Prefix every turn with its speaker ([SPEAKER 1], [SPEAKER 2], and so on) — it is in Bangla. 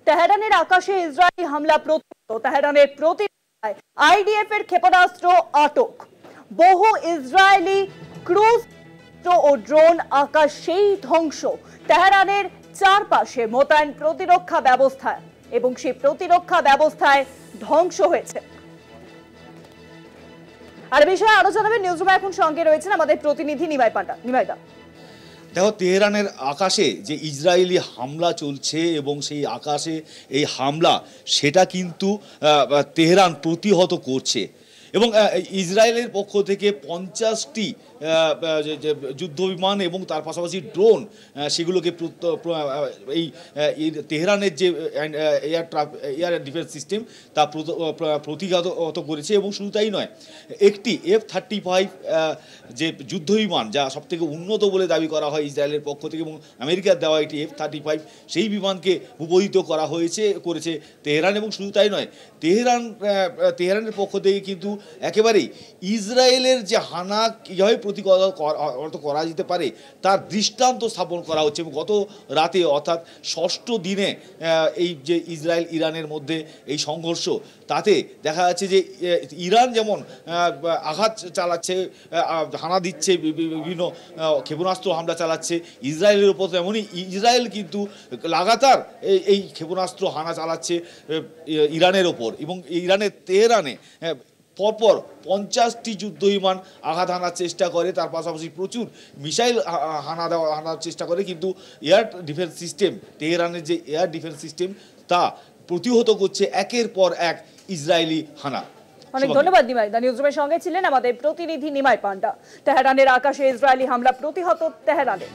[SPEAKER 1] তেহরানের আকাশে ইসরায়েলি হামলা প্রতিহত। তেহরানের প্রতিরক্ষায় আইডিএফ এর ক্ষেপণাস্ত্র আটক। বহু ইসরায়েলি ক্রুজ ও ড্রোন আকাশেই ধ্বংস। তেহরানের চারপাশে মোতায়েন প্রতিরক্ষা ব্যবস্থা এবং সেই প্রতিরক্ষা ব্যবস্থায় ধ্বংস হয়েছে। আর বিষয়ে আরো জানাবেন নিউজরুমে এখন সঙ্গে রয়েছেন আমাদের প্রতিনিধি নিমাই পান্ডা। নিমাইদা,
[SPEAKER 2] দেখো, তেহরানের আকাশে যে ইসরায়েলি হামলা চলছে এবং সেই আকাশে এই হামলা সেটা কিন্তু তেহরান প্রতিহত করছে এবং ইসরায়েলের পক্ষ থেকে 50টি যুদ্ধ বিমান এবং তার পাশাপাশি ড্রোন সেগুলোকে এই তেহরানের যে এয়ার ডিফেন্স সিস্টেম তা প্রতিহত করেছে। এবং শুধু তাই নয়, একটি F-35 যে যুদ্ধ বিমান, যা সবথেকে উন্নত বলে দাবি করা হয় ইসরায়েলের পক্ষ থেকে, এবং আমেরিকার দেওয়া একটি F-35 সেই বিমানকে ভূপাতিত করেছে তেহরান। এবং শুধু তাই নয়, তেহরানের পক্ষ থেকে কিন্তু একেবারেই ইসরায়েলের যে হানা কীভাবে প্রতিহত করা যেতে পারে তার দৃষ্টান্ত স্থাপন করা হচ্ছে। এবং গত রাতে অর্থাৎ 6ষ্ঠ দিনে এই যে ইসরায়েল ইরানের মধ্যে এই সংঘর্ষ, তাতে দেখা যাচ্ছে যে ইরান যেমন আঘাত চালাচ্ছে, হানা দিচ্ছে, বিভিন্ন ক্ষেপণাস্ত্র হামলা চালাচ্ছে ইসরায়েলের উপর, তেমনই ইসরায়েল কিন্তু লাগাতার এই ক্ষেপণাস্ত্র হানা চালাচ্ছে ইরানের ওপর। এবং ইরানের তেহরানে পরপর 50টি যুদ্ধ বিমান আঘাত হানার চেষ্টা করে, তার পাশাপাশি প্রচুর মিসাইল হানার চেষ্টা করে, কিন্তু এয়ার ডিফেন্স সিস্টেম, তেহরানের যে এয়ার ডিফেন্স সিস্টেম তা প্রতিহত করছে একের পর এক ইসরায়েলি হানা।
[SPEAKER 1] অনেক ধন্যবাদ নিমাই। নিউজরুমের সঙ্গে ছিলেন আমাদের প্রতিনিধি নিমাই পান্ডা। তেহরানের আকাশে ইসরায়েলি হামলা প্রতিহত তেহরানে।